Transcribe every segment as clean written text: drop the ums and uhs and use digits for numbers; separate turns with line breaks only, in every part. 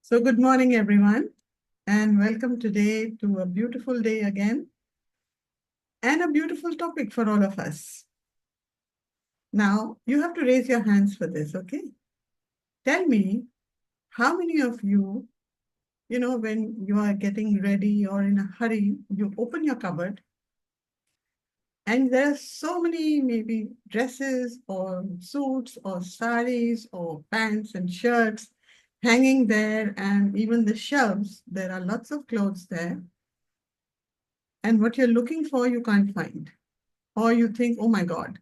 So good morning, everyone, and welcome today to a beautiful day again and a beautiful topic for all of us. Now, you have to raise your hands for this, okay? Tell me how many of you, when you are getting ready or in a hurry, you open your cupboard and there are so many maybe dresses or suits or saris or pants and shirts hanging there, and even the shelves, there are lots of clothes there. And what you're looking for, you can't find. Or you think, oh my God,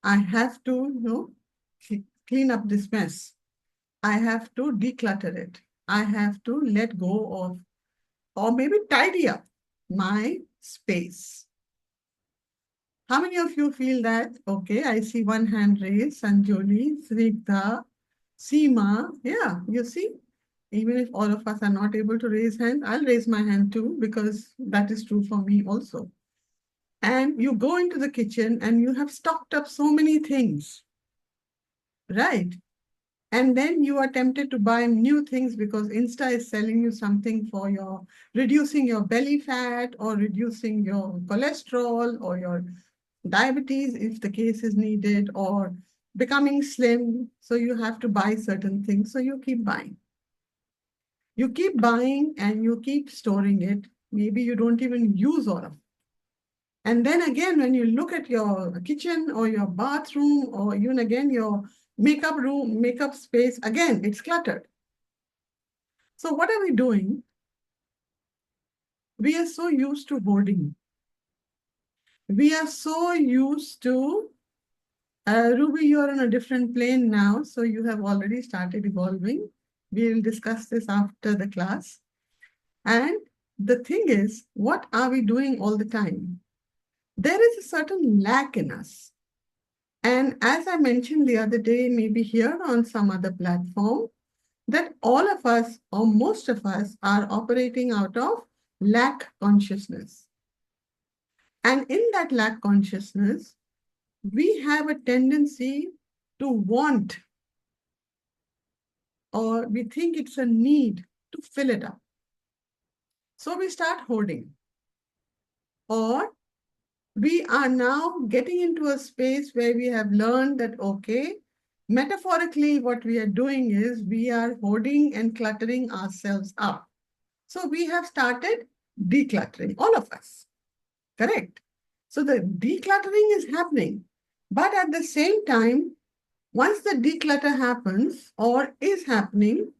I have to, clean up this mess. I have to declutter it. I have to let go of, or maybe tidy up my space. How many of you feel that? Okay, I see one hand raised, Sanjoli, Srikta, Seema. Yeah, you see, even if all of us are not able to raise hand, I'll raise my hand too, because that is true for me also. And you go into the kitchen and you have stocked up so many things, right? And then you are tempted to buy new things because Insta is selling you something for your reducing your belly fat or reducing your cholesterol or your diabetes if the case is needed, or becoming slim. So you have to buy certain things. So you keep buying. You keep buying and you keep storing it. Maybe you don't even use all of it. And then again, when you look at your kitchen or your bathroom or even again your makeup room, makeup space, again, it's cluttered. So what are we doing? We are so used to hoarding. We are so used to, Ruby, you're on a different plane now, so you have already started evolving. We will discuss this after the class. And the thing is, what are we doing all the time? There is a certain lack in us. And as I mentioned the other day, maybe here on some other platform, that all of us or most of us are operating out of lack consciousness. And in that lack consciousness, we have a tendency to want, or we think it's a need to fill it up. So we start hoarding, or we are now getting into a space where we have learned that, okay, metaphorically, what we are doing is we are hoarding and cluttering ourselves up. So we have started decluttering, all of us, correct? So the decluttering is happening. But at the same time, once the declutter happens or is happening,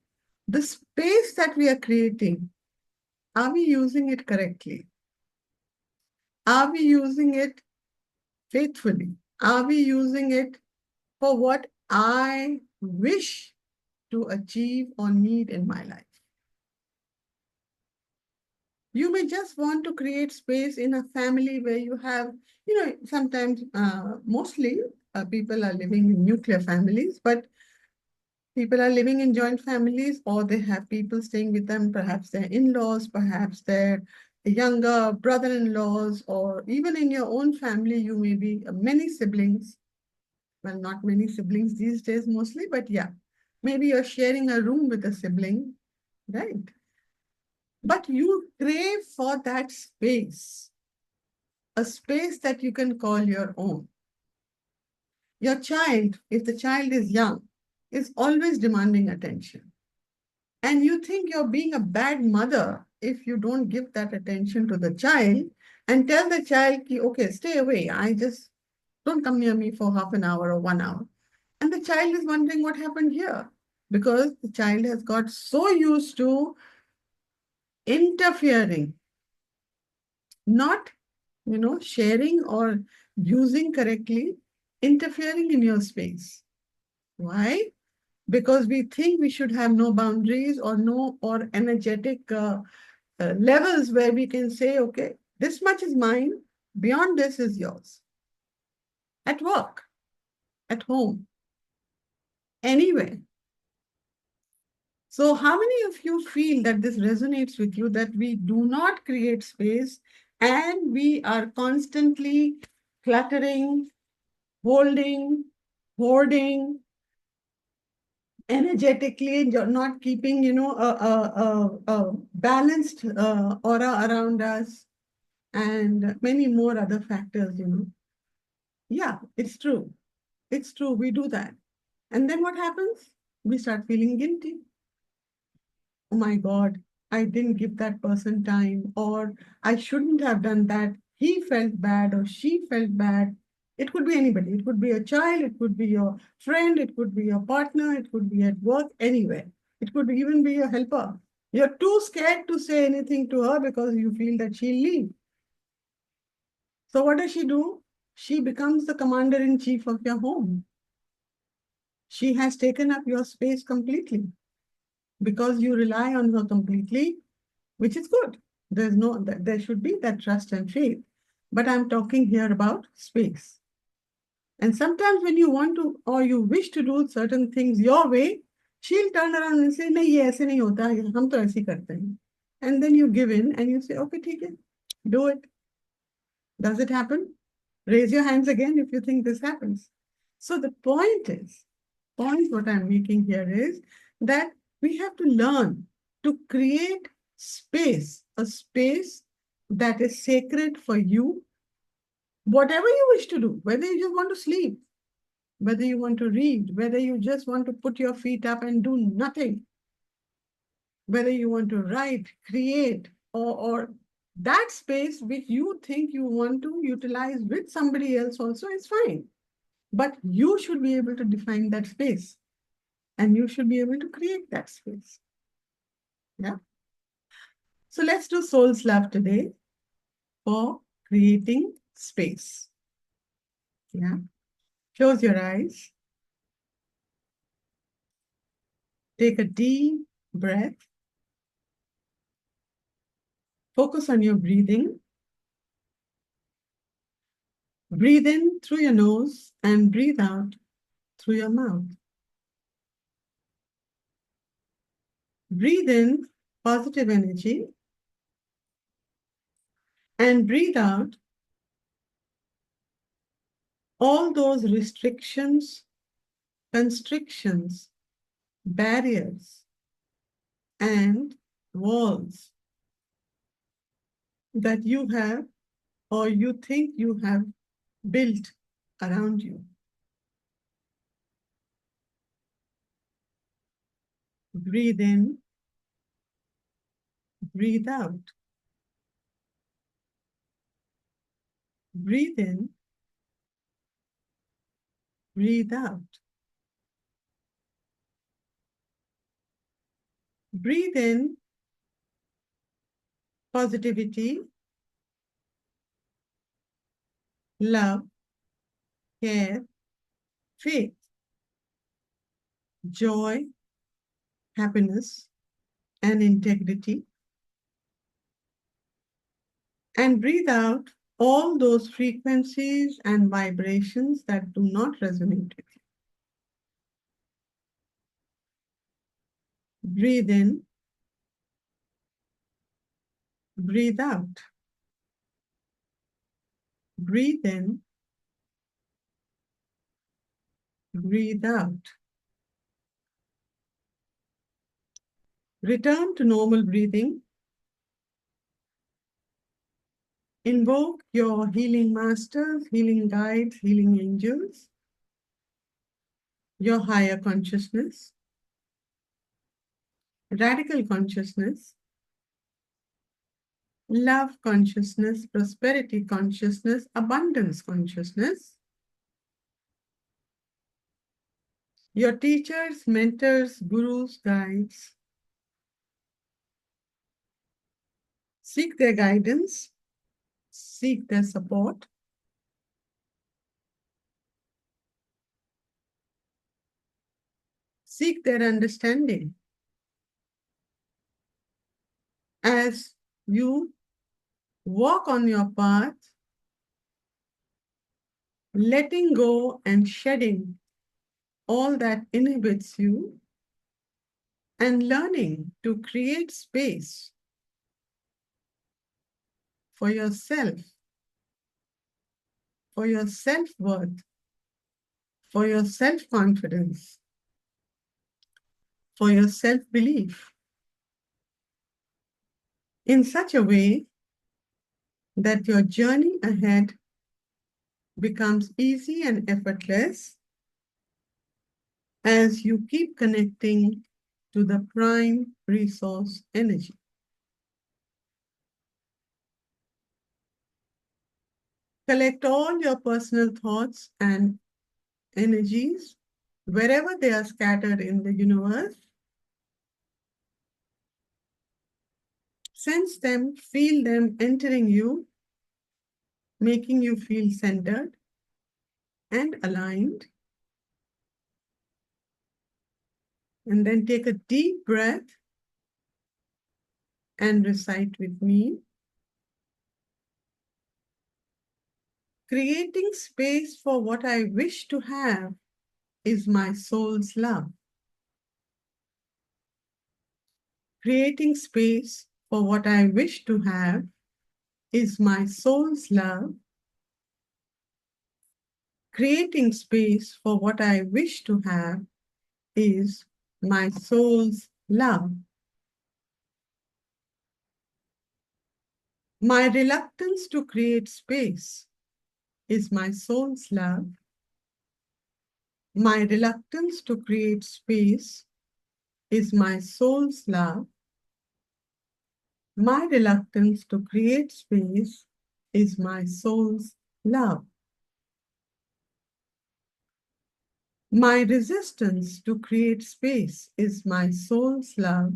the space that we are creating, are we using it correctly? Are we using it faithfully? Are we using it for what I wish to achieve or need in my life? You may just want to create space in a family where you have, sometimes, mostly people are living in nuclear families, but people are living in joint families, or they have people staying with them, perhaps their in-laws, perhaps their younger brother-in-laws, or even in your own family, you may be many siblings. Well, not many siblings these days mostly, but yeah, maybe you're sharing a room with a sibling, right? But you crave for that space, a space that you can call your own. Your child, if the child is young, is always demanding attention. And you think you're being a bad mother if you don't give that attention to the child and tell the child, okay, stay away. I just don't come near me for half an hour or 1 hour. And the child is wondering what happened here, because the child has got so used to interfering, not, sharing or using correctly, interfering in your space. Why? Because we think we should have no boundaries or no or energetic levels where we can say, okay, this much is mine, beyond this is yours. At work, at home, anywhere. So how many of you feel that this resonates with you, that we do not create space and we are constantly cluttering, holding, hoarding, energetically, and you're not keeping, a balanced aura around us, and many more other factors. Yeah, it's true. It's true. We do that. And then what happens? We start feeling guilty. Oh my God, I didn't give that person time, or I shouldn't have done that. He felt bad or she felt bad. It could be anybody. It could be a child, it could be your friend, it could be your partner, it could be at work, anywhere. It could even be your helper. You're too scared to say anything to her because you feel that she'll leave. So what does she do? She becomes the commander in chief of your home. She has taken up your space completely because you rely on her completely, which is good. There should be that trust and faith. But I'm talking here about space. And sometimes when you want to or you wish to do certain things your way, she'll turn around and say, नहीं ये ऐसे नहीं होता, हम तो ऐसे ही करते हैं. And then you give in and you say, okay, ठीक है, do it. Does it happen? Raise your hands again if you think this happens. So the point what I'm making here is that we have to learn to create space, a space that is sacred for you, whatever you wish to do, whether you just want to sleep, whether you want to read, whether you just want to put your feet up and do nothing, whether you want to write, create, or that space which you think you want to utilize with somebody else also is fine. But you should be able to define that space and you should be able to create that space. Yeah. So let's do Soul's Love today for creating space. Yeah. Close your eyes. Take a deep breath. Focus on your breathing. Breathe in through your nose and breathe out through your mouth. Breathe in positive energy and breathe out all those restrictions, constrictions, barriers, and walls that you have or you think you have built around you. Breathe in, breathe out. Breathe in, breathe out. Breathe in positivity, love, care, faith, joy, happiness, and integrity. And breathe out all those frequencies and vibrations that do not resonate with you. Breathe in, breathe out. Breathe in, breathe out. Return to normal breathing. Invoke your healing masters, healing guides, healing angels, your higher consciousness, radical consciousness, love consciousness, prosperity consciousness, abundance consciousness, your teachers, mentors, gurus, guides. Seek their guidance, seek their support. Seek their understanding as you walk on your path, letting go and shedding all that inhibits you and learning to create space for yourself, for your self-worth, for your self-confidence, for your self-belief in such a way that your journey ahead becomes easy and effortless as you keep connecting to the prime resource energy. Collect all your personal thoughts and energies wherever they are scattered in the universe. Sense them, feel them entering you, making you feel centered and aligned. And then take a deep breath and recite with me. Creating space for what I wish to have is my soul's love. Creating space for what I wish to have is my soul's love. Creating space for what I wish to have is my soul's love. My reluctance to create space is my soul's love. My reluctance to create space is my soul's love. My reluctance to create space is my soul's love. My resistance to create space is my soul's love.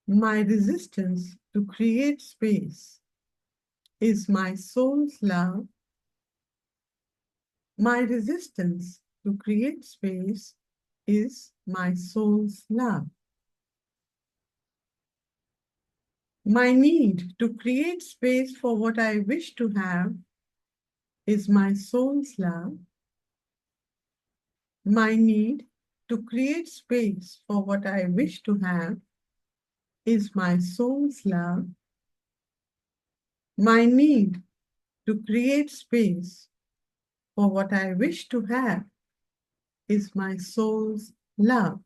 My resistance to create space is my soul's love. My resistance to create space is my soul's love. My need to create space for what I wish to have is my soul's love. My need to create space for what I wish to have is my soul's love. My need to create space for what I wish to have is my soul's love.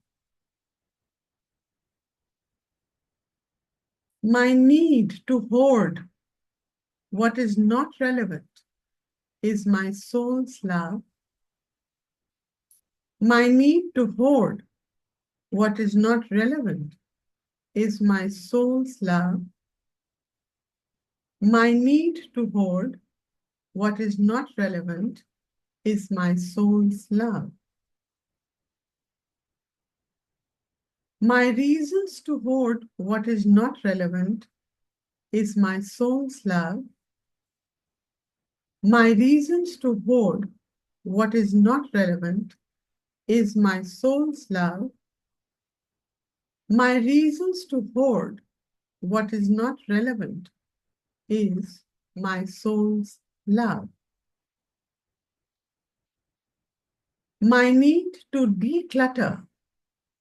My need to hoard what is not relevant is my soul's love. My need to hoard what is not relevant is my soul's love. My need to hoard what is not relevant is my soul's love. My reasons to hoard what is not relevant is my soul's love. My reasons to hoard what is not relevant is my soul's love. My reasons to hoard what is not relevant is my soul's love. My need to declutter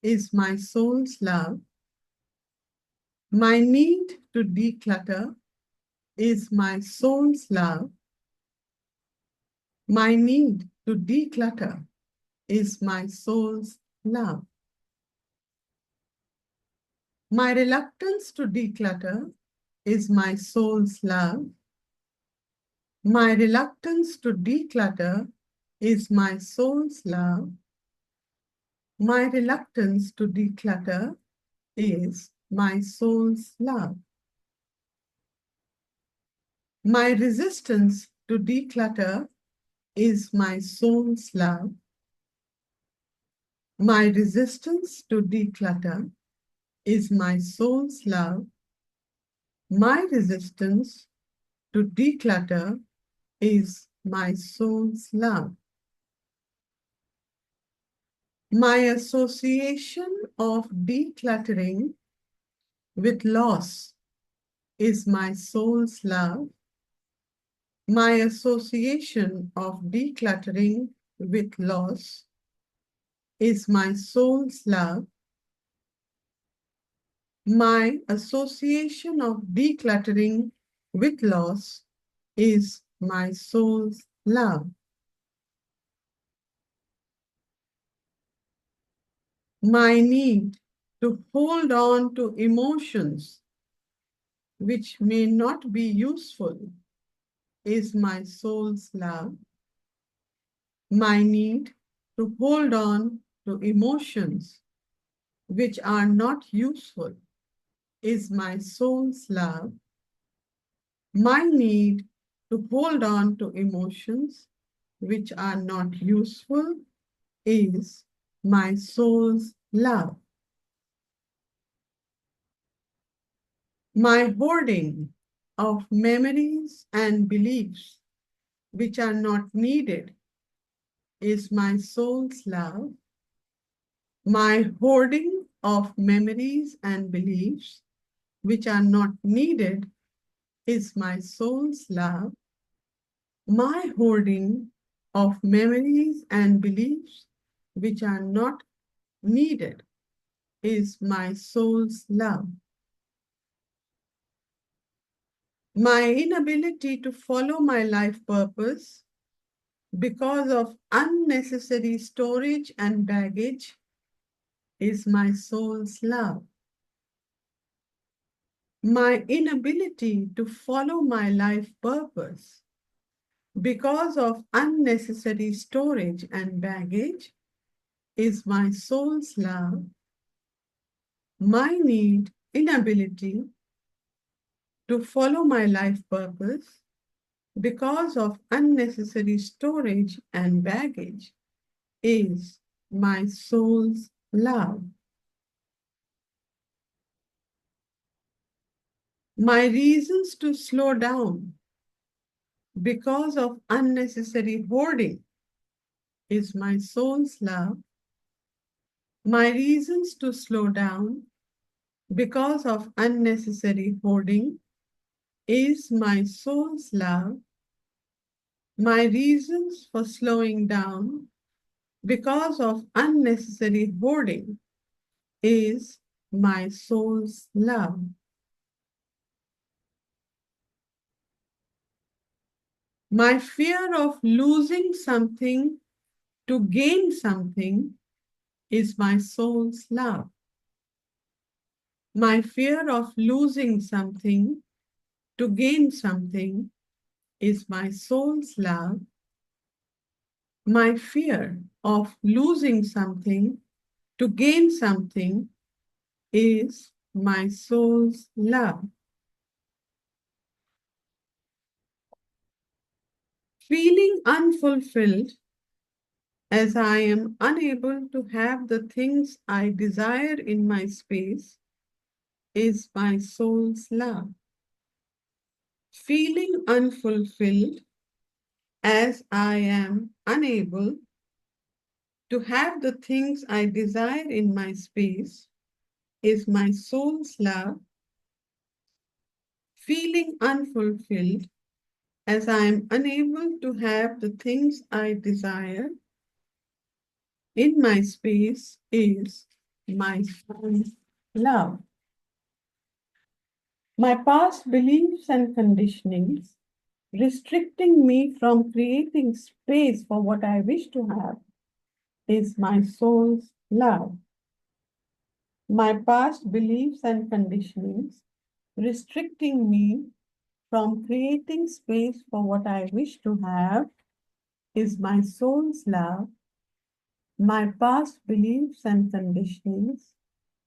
is my soul's love. My need to declutter is my soul's love. My need to declutter is my soul's love. My reluctance to declutter is my soul's love. My reluctance to declutter is my soul's love. My reluctance to declutter is my soul's love. My resistance to declutter is my soul's love. My resistance to declutter is my soul's love. My resistance to declutter is my soul's love. My association of decluttering with loss is my soul's love. My association of decluttering with loss is my soul's love. My association of decluttering with loss is my soul's love. My need to hold on to emotions which may not be useful is my soul's love. My need to hold on to emotions which are not useful is my soul's love. My need to hold on to emotions which are not useful is my soul's love. My hoarding of memories and beliefs which are not needed is my soul's love. My hoarding of memories and beliefs which are not needed is my soul's love. My hoarding of memories and beliefs which are not needed is my soul's love. My inability to follow my life purpose because of unnecessary storage and baggage is my soul's love. My inability to follow my life purpose because of unnecessary storage and baggage is my soul's love. My inability to follow my life purpose because of unnecessary storage and baggage is my soul's love. My reasons to slow down because of unnecessary hoarding is my soul's love. My reasons to slow down because of unnecessary hoarding is my soul's love. My reasons for slowing down because of unnecessary hoarding is my soul's love. My fear of losing something to gain something is my soul's love. My fear of losing something to gain something is my soul's love. My fear of losing something to gain something is my soul's love. Feeling unfulfilled as I am unable to have the things I desire in my space is my soul's love. Feeling unfulfilled as I am unable to have the things I desire in my space is my soul's love. Feeling unfulfilled as I am unable to have the things I desire in my space is my soul's love. My past beliefs and conditionings restricting me from creating space for what I wish to have is my soul's love. My past beliefs and conditionings restricting me from creating space for what I wish to have is my soul's love. My past beliefs and conditionings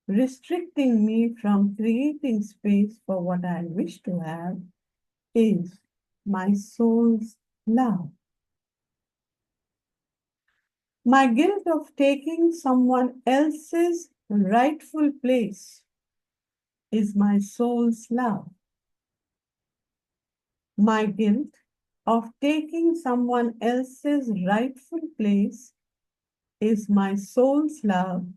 restricting me from creating space for what I wish to have is my soul's love. My guilt of taking someone else's rightful place is my soul's love. My guilt of taking someone else's rightful place is my soul's love.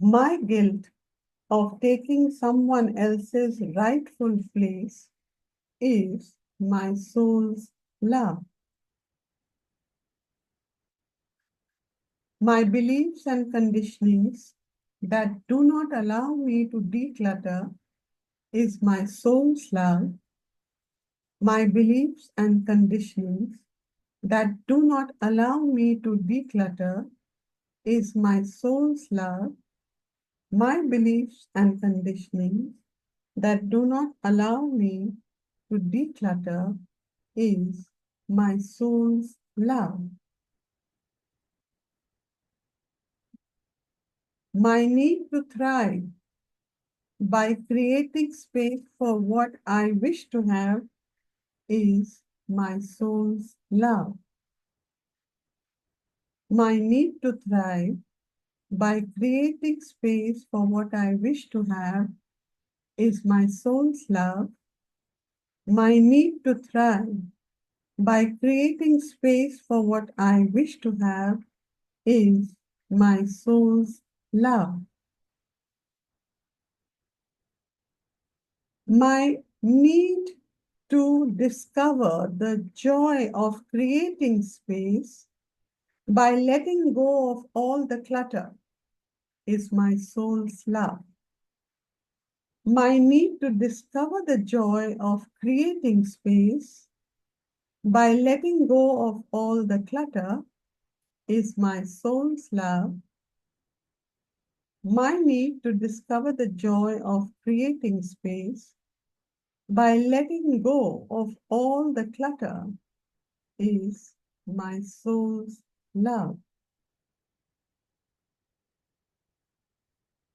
My guilt of taking someone else's rightful place is my soul's love. My beliefs and conditionings that do not allow me to declutter is my soul's love. My beliefs and conditionings that do not allow me to declutter is my soul's love. My beliefs and conditionings that do not allow me to declutter is my soul's love. My need to thrive by creating space for what I wish to have is my soul's love. My need to thrive by creating space for what I wish to have is my soul's love. My need to thrive by creating space for what I wish to have is my soul's love. My need to discover the joy of creating space by letting go of all the clutter is my soul's love. My need to discover the joy of creating space by letting go of all the clutter is my soul's love. My need to discover the joy of creating space by letting go of all the clutter is my soul's love.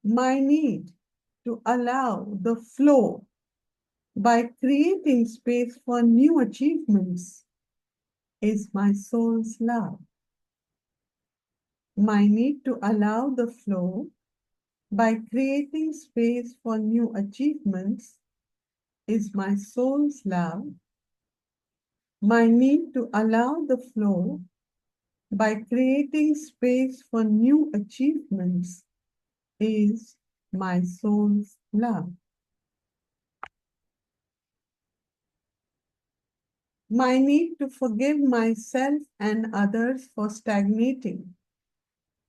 My need to allow the flow by creating space for new achievements is my soul's love. My need to allow the flow by creating space for new achievements is my soul's love. My need to allow the flow by creating space for new achievements is my soul's love. My need to forgive myself and others for stagnating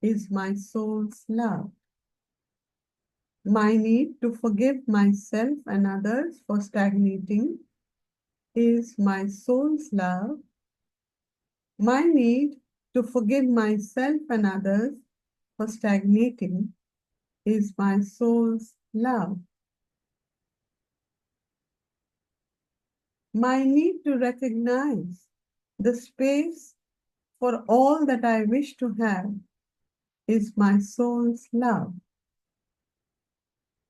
is my soul's love. My need to forgive myself and others for stagnating is my soul's love. My need to forgive myself and others for stagnating is my soul's love. My need to recognize the space for all that I wish to have is my soul's love.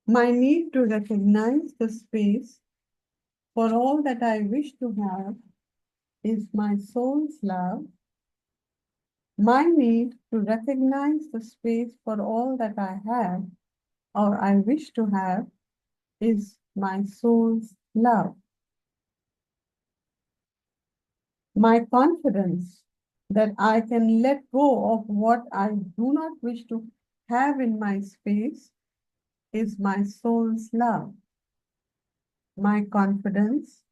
My need to recognize the space for all that I wish to have is my soul's love. My need to recognize the space for all that I have or I wish to have is my soul's love. My confidence that I can let go of what I do not wish to have in my space is my soul's love. My confidence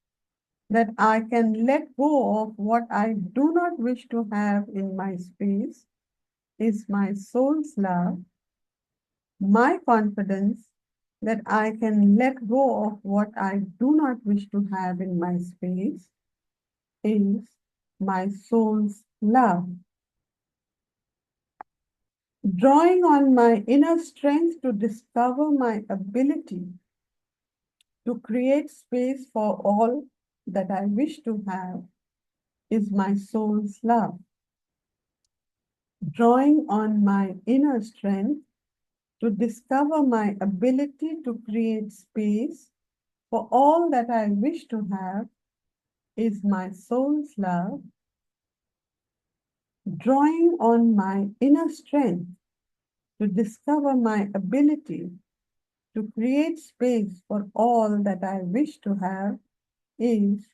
that I can let go of what I do not wish to have in my space is my soul's love. My confidence that I can let go of what I do not wish to have in my space is my soul's love. Drawing on my inner strength to discover my ability to create space for all that I wish to have is my soul's love. Drawing on my inner strength to discover my ability to create space for all that I wish to have is my soul's love. Drawing on my inner strength to discover my ability to create space for all that I wish to have is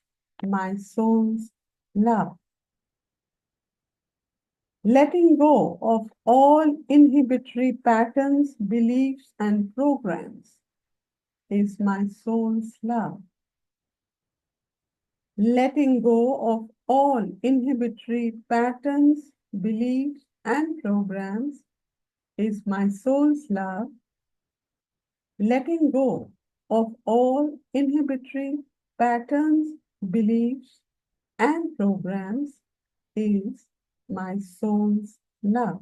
my soul's love. Letting go of all inhibitory patterns, beliefs, and programs is my soul's love. Letting go of all inhibitory patterns, beliefs, and programs is my soul's love. Letting go of all inhibitory patterns, beliefs, and programs is my soul's love.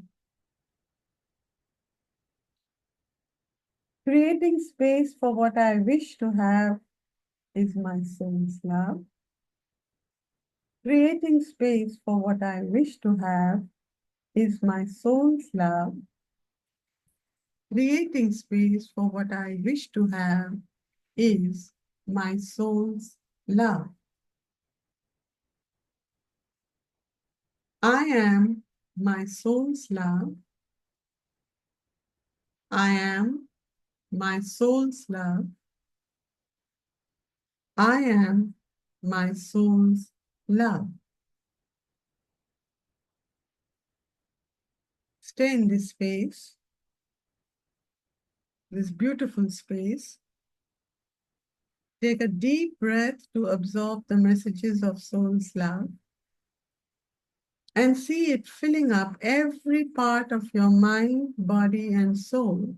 Creating space for what I wish to have is my soul's love. Creating space for what I wish to have is my soul's love. Creating space for what I wish to have is my soul's love. I am my soul's love. I am my soul's love. I am my soul's love. Stay in this space, this beautiful space. Take a deep breath to absorb the messages of soul's love and see it filling up every part of your mind, body, and soul,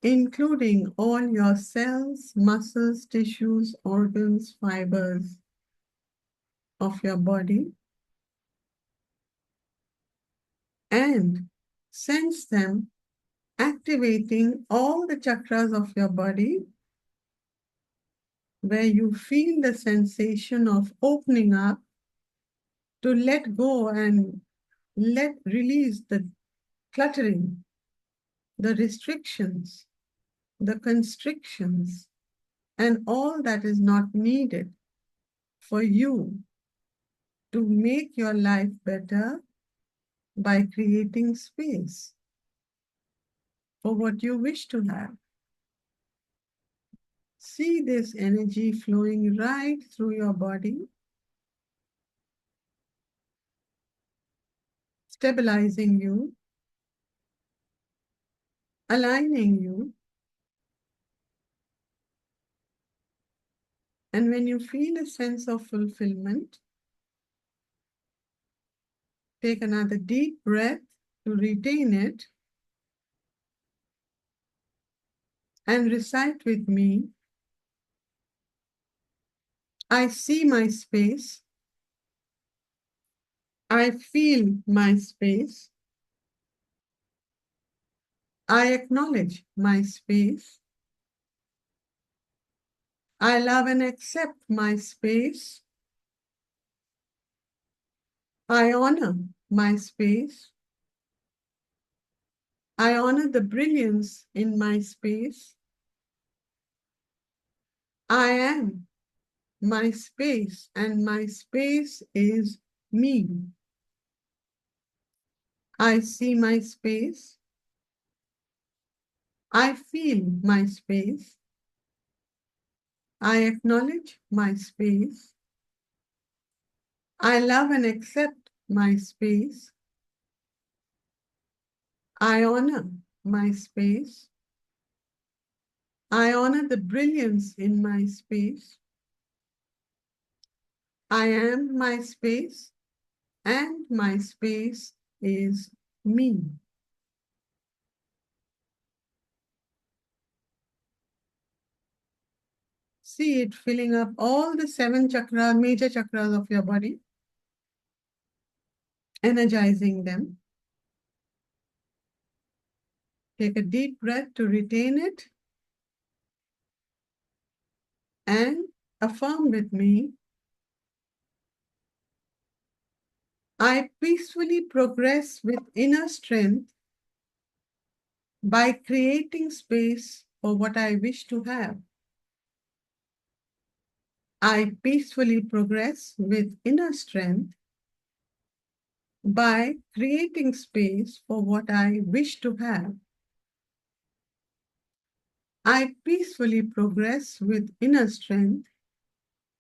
including all your cells, muscles, tissues, organs, fibers of your body, and sense them activating all the chakras of your body, where you feel the sensation of opening up to let go and let release the cluttering, the restrictions, the constrictions, and all that is not needed for you to make your life better by creating space for what you wish to have. See this energy flowing right through your body, stabilizing you, aligning you. And when you feel a sense of fulfillment, take another deep breath to retain it and recite with me, I see my space, I feel my space, I acknowledge my space, I love and accept my space, I honor my space, I honor the brilliance in my space, I am my space and my space is me. I see my space, I feel my space, I acknowledge my space, I love and accept my space, I honor my space, I honor the brilliance in my space, I am my space, and my space is me. See it filling up all the 7 chakras, major chakras of your body, energizing them. Take a deep breath to retain it and affirm with me, I peacefully progress with inner strength by creating space for what I wish to have. I peacefully progress with inner strength by creating space for what I wish to have. I peacefully progress with inner strength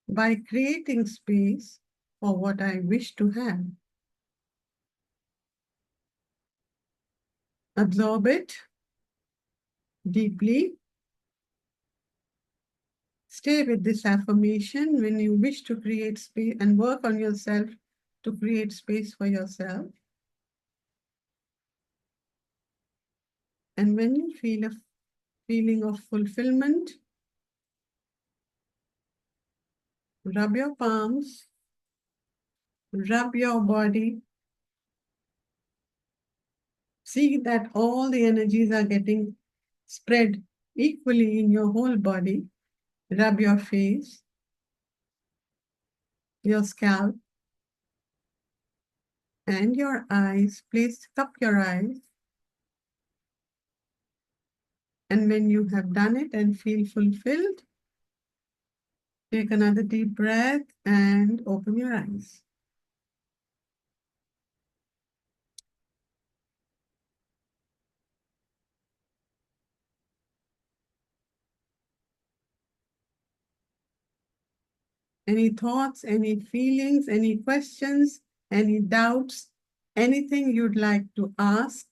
by creating space for what I wish to have. Absorb it deeply. Stay with this affirmation when you wish to create space and work on yourself to create space for yourself. And when you feel a feeling of fulfillment, rub your palms, rub your body. See that all the energies are getting spread equally in your whole body. Rub your face, your scalp, and your eyes. Please cup your eyes. And when you have done it and feel fulfilled, take another deep breath and open your eyes. Any thoughts, any feelings, any questions, any doubts, anything you'd like to ask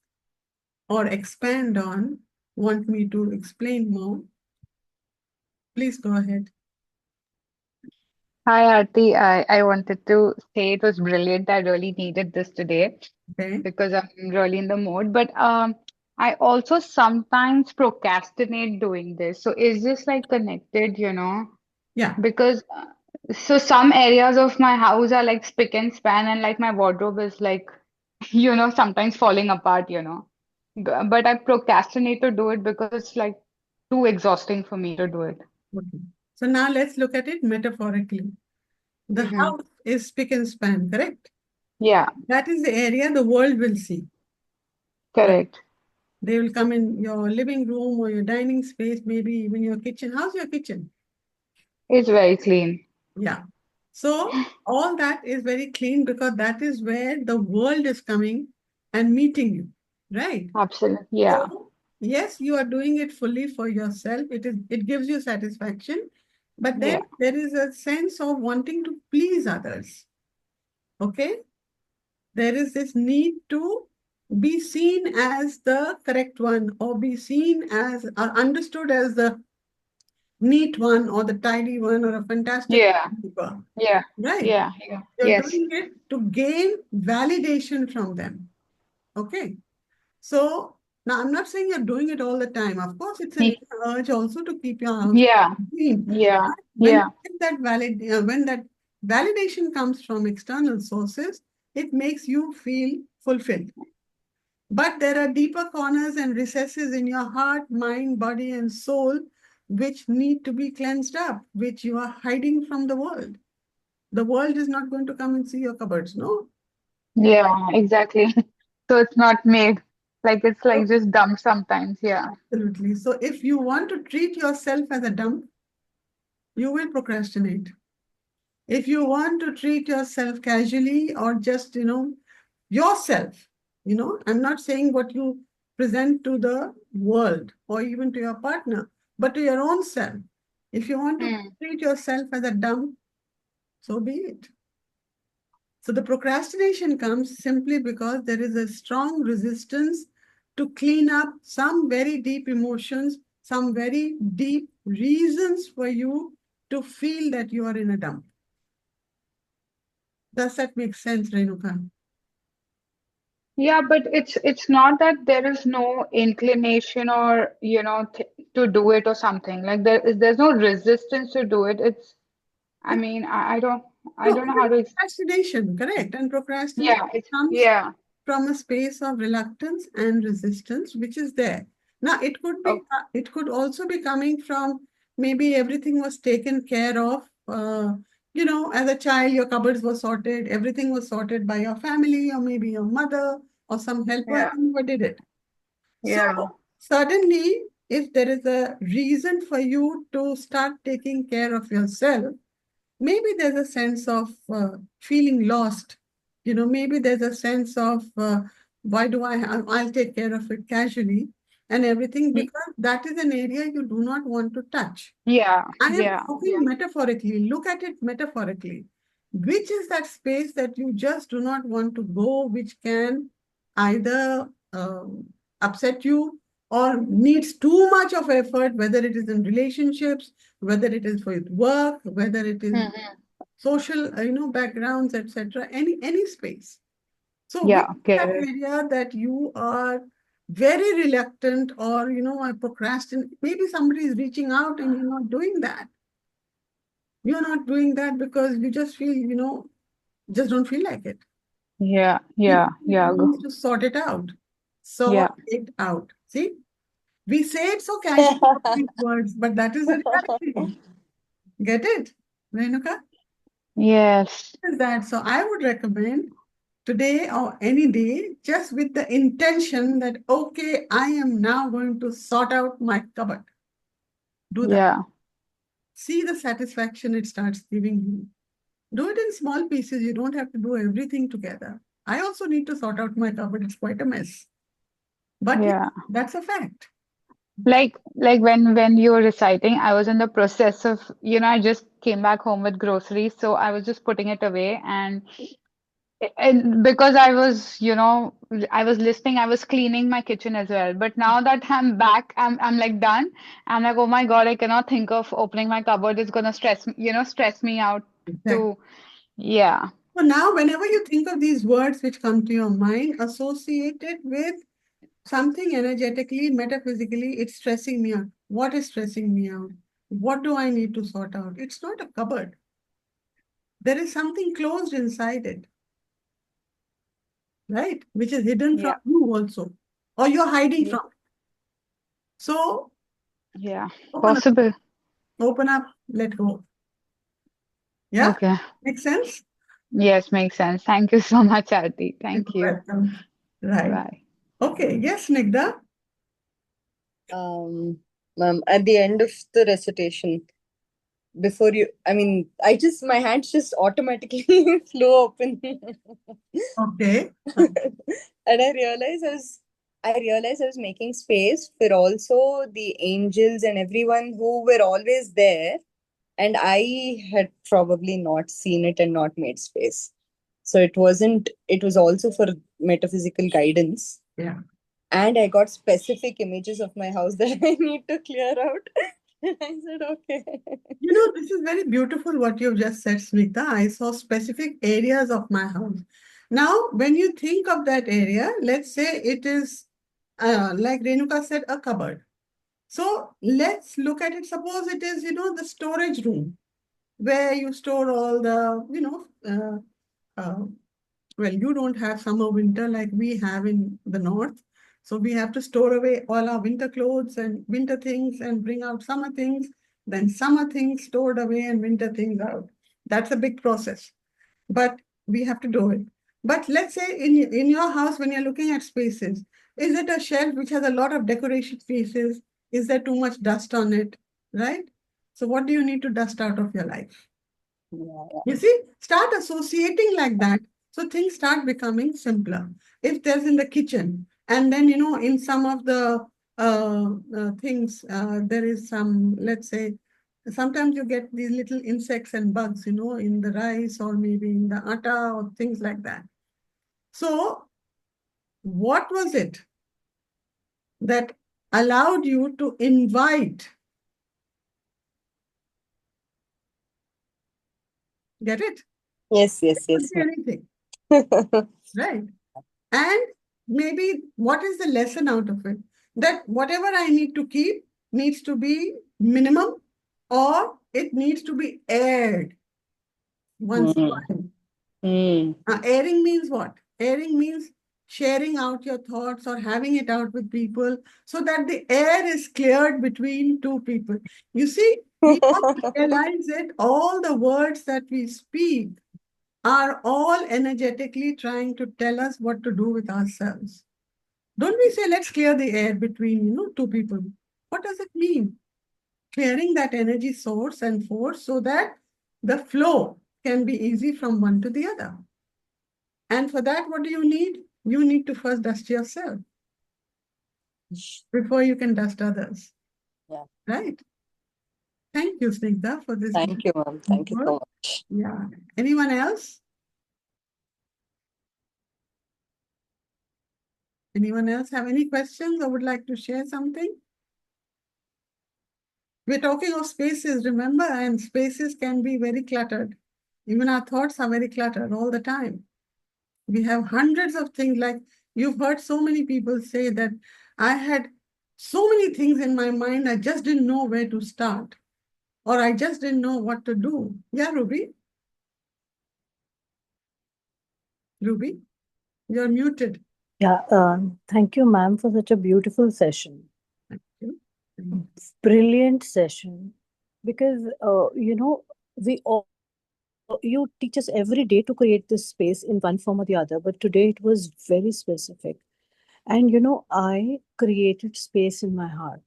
or expand on, want me to explain more, please go ahead.
Hi, Aarti. I wanted to say it was brilliant. I really needed this today
Okay.
because I'm really in the mood. But I also sometimes procrastinate doing this. So is this like connected?
Yeah.
Because so some areas of my house are like spick and span, and like my wardrobe is like, sometimes falling apart. But I procrastinate to do it because it's like too exhausting for me to do it.
Okay. So now let's look at it metaphorically. The
Mm-hmm.
house is spick and span, correct?
Yeah,
That is the area the world will see. Right?
correct.
They will come in your living room or your dining space, maybe even your kitchen. How's your kitchen?
It's very clean.
Yeah. So all that is very clean because that is where the world is coming and meeting you, right?
Absolutely. Yeah.
So yes, you are doing it fully for yourself. It gives you satisfaction, but then
Yeah.
there is a sense of wanting to please others. Okay? There is this need to be seen as the correct one or be seen as or understood as the neat one or the tidy one or a fantastic
Yeah.
keeper,
Yeah.
right?
Yeah. Yeah.
You're
Yes.
doing it to gain validation from them. Okay. So now I'm not saying you're doing it all the time. Of course, it's an
Y-
inner urge also to keep your house
Yeah.
clean.
Yeah.
But when
Yeah.
you get when that validation comes from external sources, it makes you feel fulfilled. But there are deeper corners and recesses in your heart, mind, body, and soul which need to be cleansed up, which you are hiding from the world. The world is not going to come and see your cupboards, no?
Yeah. Exactly. So it's not made like it's
So,
like just dumb sometimes. Yeah.
absolutely. So if you want to treat yourself as a dump, you will procrastinate. If you want to treat yourself casually or just, yourself, I'm not saying what you present to the world or even to your partner, but to your own self. If you want to
Hmm.
treat yourself as a dump, so be it. So the procrastination comes simply because there is a strong resistance to clean up some very deep emotions, some very deep reasons for you to feel that you are in a dump. Does that make sense, Renuka?
Yeah, but it's not that there is no inclination or th to do it or something. Like there's no resistance to do it. It's I mean I
No,
don't know
it
how
is
to
procrastination, correct. And procrastination
yeah, it's
comes
yeah.
from a space of reluctance and resistance, which is there. Now,
Oh,
it could also be coming from maybe everything was taken care of. As a child, your cupboards were sorted, everything was sorted by your family, or maybe your mother, or some helper
yeah.
who did it. So
Yeah.
suddenly, if there is a reason for you to start taking care of yourself, maybe there's a sense of feeling lost. Maybe there's a sense of why do I'll take care of it casually and everything
Y-
because that is an area you do not want to touch.
Yeah.
I am
Yeah.
talking
Yeah.
metaphorically. Look at it metaphorically. Which is that space that you just do not want to go, which can either upset you or needs too much of effort, whether it is in relationships, whether it is for work, whether it is
Hmm.
social, backgrounds, etc. Any space. So which
Yeah.
is
Get
that
it.
area that you are very reluctant or are procrastinating? Maybe somebody is reaching out and you're not doing that. You're not doing that because you just feel, just don't feel like it.
Yeah.
You
Yeah.
you
Yeah.
need to sort it out. Sort
Yeah.
it out. See? We say it so casually, these words, but that is the reality. Get it, Renuka?
Yes.
Is that so? I would recommend today or any day, just with the intention that, okay, I am now going to sort out my cupboard. Do that.
Yeah.
See the satisfaction it starts giving you. Do it in small pieces. You don't have to do everything together. I also need to sort out my cupboard. It's quite a mess. But yeah,
Yeah.
that's a fact.
Like when you were reciting, I was in the process of, I just came back home with groceries, so I was just putting it away, and because I was, I was listening, I was cleaning my kitchen as well. But now that I'm back, I'm like done. I'm like, oh my God, I cannot think of opening my cupboard. It's gonna stress me out
Exactly.
to, yeah,
So now, whenever you think of these words which come to your mind, associate it with something energetically, metaphysically, it's stressing me out. What is stressing me out? What do I need to sort out? It's not a cupboard. There is something closed inside it, right? Which is hidden from
yeah,
you also, or you're hiding
yeah,
from. So
yeah,
open up,
possible.
let go. Yeah?
Okay.
Makes sense?
Yes, makes sense. Thank you so much, Aarti.
You're
Thank you.
welcome. Right.
Bye.
Okay. Yes, Nigda.
At the end of the recitation, before you, I mean, my hands just automatically flew open.
Okay.
And I realized I was making space for also the angels and everyone who were always there, and I had probably not seen it and not made space. So it was also for metaphysical guidance.
Yeah.
And I got specific images of my house that I need to clear out. And I said, okay.
This is very beautiful what you've just said, Smita. I saw specific areas of my house. Now, when you think of that area, let's say it is, like Renuka said, a cupboard. So let's look at it. Suppose it is, the storage room where you store all the, well, you don't have summer, winter like we have in the north. So we have to store away all our winter clothes and winter things and bring out summer things, then summer things stored away and winter things out. That's a big process, but we have to do it. But let's say in your house, when you're looking at spaces, is it a shelf which has a lot of decoration pieces? Is there too much dust on it? Right? So what do you need to dust out of your life?
Yeah,
You see, start associating like that. So things start becoming simpler. If there's in the kitchen, and then, in some of the things, there is some, let's say, sometimes you get these little insects and bugs, in the rice or maybe in the atta or things like that. So, what was it that allowed you to invite? Get it?
yes,
It could
yes.
be anything, right? And maybe what is the lesson out of it? That whatever I need to keep needs to be minimum, or it needs to be aired once in a
Mm.
while.
Mm.
Airing means what? Airing means sharing out your thoughts or having it out with people so that the air is cleared between two people. You see, we don't realize it. All the words that we speak are all energetically trying to tell us what to do with ourselves. Don't we say, let's clear the air between, two people? What does it mean? Clearing that energy source and force so that the flow can be easy from one to the other. And for that, what do you need? You need to first dust yourself before you can dust others.
Yeah.
Right? Thank you, Snigdha, for this.
Thank you, ma'am. Thank you so much.
Yeah. Anyone else? Anyone else have any questions or would like to share something? We're talking of spaces, remember, and spaces can be very cluttered. Even our thoughts are very cluttered all the time. We have hundreds of things, like you've heard so many people say that I had so many things in my mind, I just didn't know where to start, or I just didn't know what to do. Yeah, Ruby? Ruby, you're muted.
Yeah, thank you, ma'am, for such a beautiful session. brilliant session because we all you teach us every day to create this space in one form or the other, but today it was very specific. And I created space in my heart.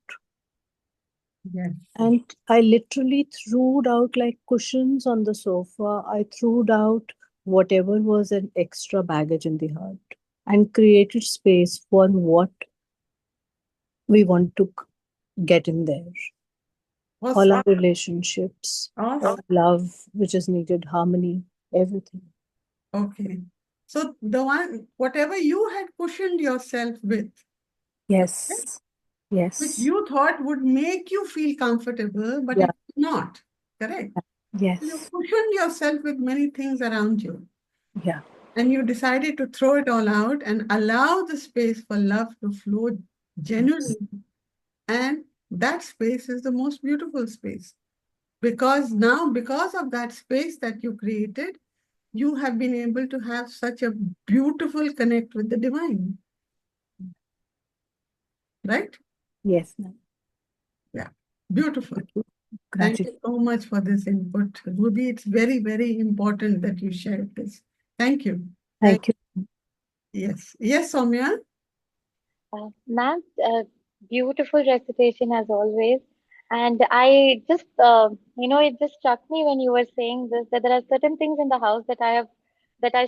Yes.
And I literally threw out like cushions on the sofa. I threw out whatever was an extra baggage in the heart and created space for what we want to get in there. All
Awesome.
our relationships, all
Awesome.
love which is needed, harmony, everything.
Okay. So whatever you had cushioned yourself with,
Yes.
which
Yes.
you thought would make you feel comfortable, but
Yeah.
it's not. Correct? You
Yes.
cushioned yourself with many things around you,
Yeah.
and you decided to throw it all out and allow the space for love to flow genuinely. And that space is the most beautiful space. Because now, because of that space that you created, you have been able to have such a beautiful connect with the divine. Right?
Yes, ma'am.
Yeah. Beautiful.
Thank you.
Thank
Gratitude.
you so much for this input. Ruby, it's very, very important that you shared this. Thank you.
Thank you.
Yes. Yes, Soumya?
Ma'am, beautiful recitation as always. And I just, it just struck me when you were saying this that there are certain things in the house that are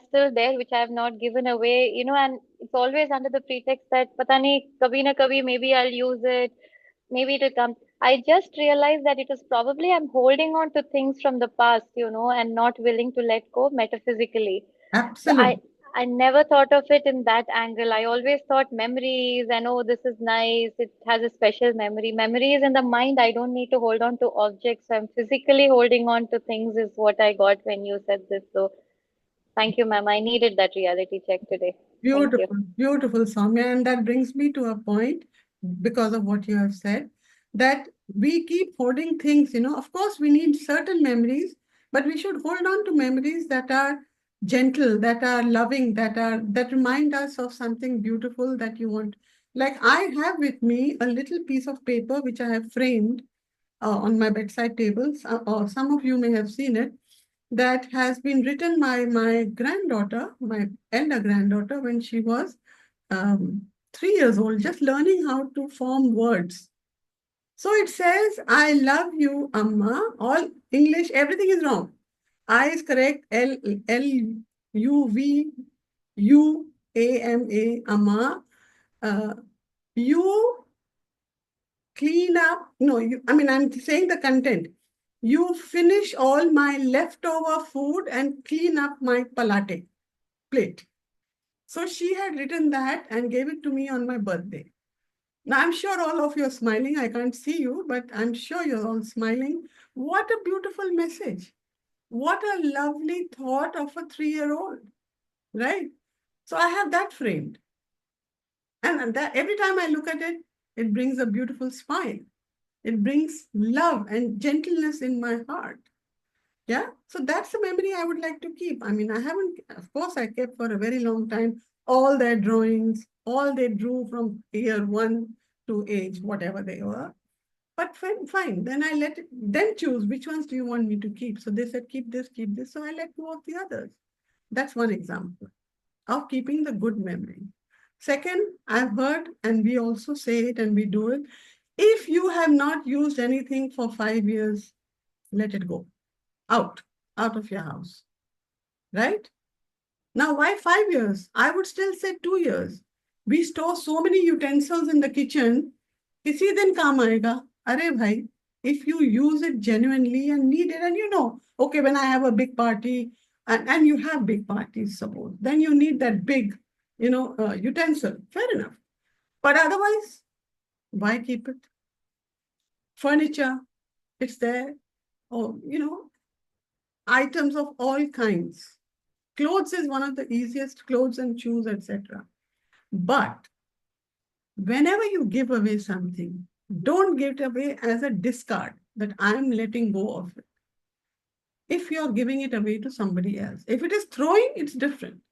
still there, which I have not given away, and it's always under the pretext that, pata nahi, kabhi na kabhi, maybe I'll use it, maybe it'll come. I just realized that it is probably I'm holding on to things from the past, and not willing to let go metaphysically. So
Absolutely.
I never thought of it in that angle. I always thought memories and oh, this is nice. It has a special memory. Memory is in the mind. I don't need to hold on to objects. I'm physically holding on to things is what I got when you said this. So thank you, ma'am. I needed that reality check today. Thank you.
Beautiful, beautiful, Soumya. And that brings me to a point, because of what you have said, that we keep holding things, of course, we need certain memories, but we should hold on to memories that are gentle, that are loving, that remind us of something beautiful that you want. Like I have with me a little piece of paper which I have framed on my bedside table, or some of you may have seen it, that has been written by my granddaughter, my elder granddaughter, when she was 3 years old, just learning how to form words. So it says, I love you, Amma. All English, everything is wrong. I is correct, L-U-V-U-A-M-A, Amma. You clean up, no, I'm saying the content. You finish all my leftover food and clean up my plate. So she had written that and gave it to me on my birthday. Now I'm sure all of you are smiling. I can't see you, but I'm sure you're all smiling. What a beautiful message. What a lovely thought of a 3-year-old, right? So I have that framed. And that every time I look at it, it brings a beautiful smile. It brings love and gentleness in my heart. Yeah. So that's a memory I would like to keep. I haven't, of course, I kept for a very long time all their drawings, all they drew from year 1 to age, whatever they were. But fine. Then I let them choose which ones do you want me to keep. So they said, keep this, keep this. So I let go of the others. That's one example of keeping the good memory. Second, I've heard, and we also say it and we do it. If you have not used anything for 5 years, let it go. Out of your house. Right? Now, why 5 years? I would still say 2 years. We store so many utensils in the kitchen. Kisi din kaam aayega. Arey bhai, if you use it genuinely and need it, and okay, when I have a big party, and you have big parties, suppose, then you need that big, utensil. Fair enough. But otherwise, why keep it? Furniture, it's there. Or, items of all kinds. Clothes is one of the easiest, clothes and shoes, etc. But whenever you give away something, don't give it away as a discard that I'm letting go of it. If you're giving it away to somebody else, if it is throwing, it's different.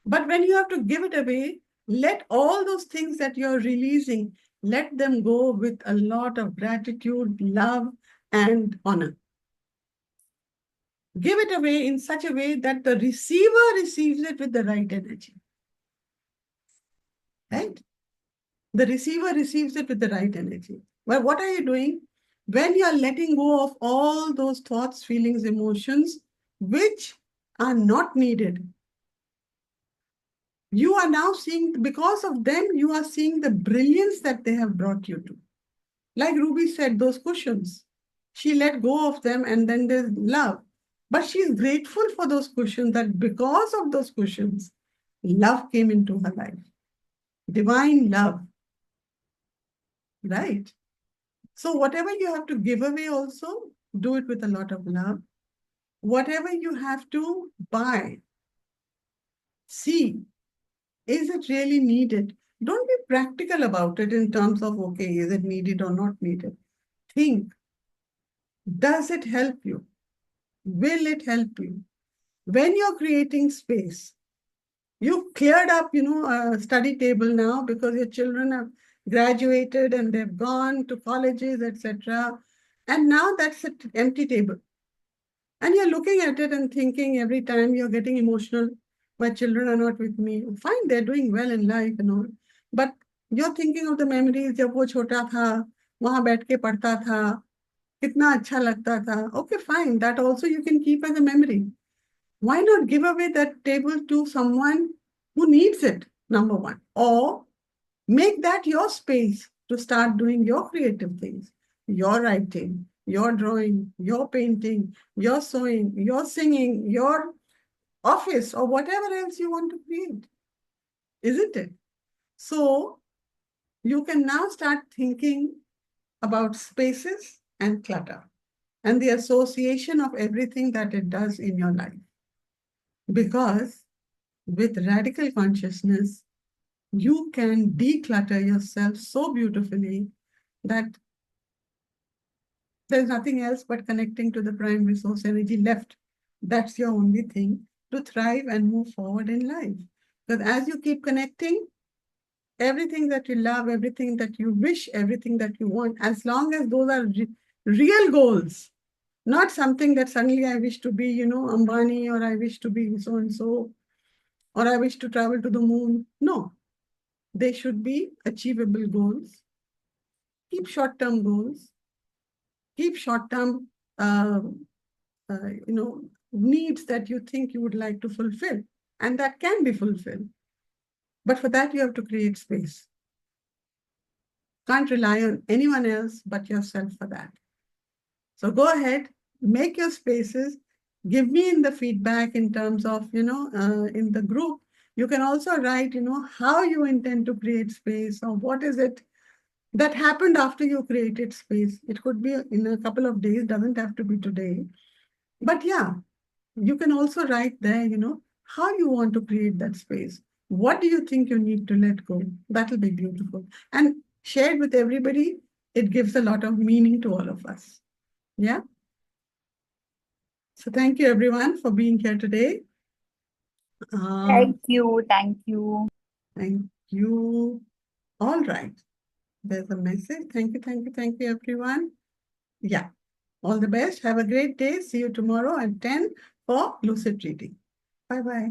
But when you have to give it away, let all those things that you're releasing let them go with a lot of gratitude, love, and honor. Give it away in such a way that the receiver receives it with the right energy. Right? The receiver receives it with the right energy. Well, what are you doing? When you are letting go of all those thoughts, feelings, emotions, which are not needed, you are now seeing, because of them, you are seeing the brilliance that they have brought you to. Like Ruby said, those cushions, she let go of them, and then there's love. But she's grateful for those cushions, that because of those cushions, love came into her life. Divine love. Right? So whatever you have to give away also, do it with a lot of love. Whatever you have to buy, see, is it really needed? Don't be practical about it in terms of, okay, is it needed or not needed? Think, does it help you? Will it help you? When you're creating space, you've cleared up, a study table now because your children have graduated and they've gone to colleges, etc. And now that's an empty table. And you're looking at it and thinking every time you're getting emotional, my children are not with me. Fine, they're doing well in life and all. But you're thinking of the memories, जब वो छोटा था, वहाँ बैठ के पढ़ता था, कितना अच्छा लगता था. Okay, fine, that also you can keep as a memory. Why not give away that table to someone who needs it, number one? Or make that your space to start doing your creative things, your writing, your drawing, your painting, your sewing, your singing, your office, or whatever else you want to create. Isn't it? So you can now start thinking about spaces and clutter and the association of everything that it does in your life. Because with radical consciousness, you can declutter yourself so beautifully that there's nothing else but connecting to the prime resource energy left. That's your only thing to thrive and move forward in life. Because as you keep connecting, everything that you love, everything that you wish, everything that you want, as long as those are real goals, not something that suddenly I wish to be, Ambani, or I wish to be so-and-so, or I wish to travel to the moon. No, they should be achievable goals. Keep short-term goals. Keep short-term, needs that you think you would like to fulfill, and that can be fulfilled. But for that, you have to create space. Can't rely on anyone else but yourself for that. So go ahead, make your spaces. Give me in the feedback in terms of, in the group. You can also write, how you intend to create space, or what is it that happened after you created space. It could be in a couple of days, doesn't have to be today. But yeah, you can also write there, how you want to create that space. What do you think you need to let go? That'll be beautiful. And share it with everybody. It gives a lot of meaning to all of us. Yeah. So thank you everyone for being here today.
Thank you. Thank you.
Thank you. All right. There's a message. Thank you, everyone. Yeah. All the best. Have a great day. See you tomorrow at 10 for lucid reading. Bye-bye.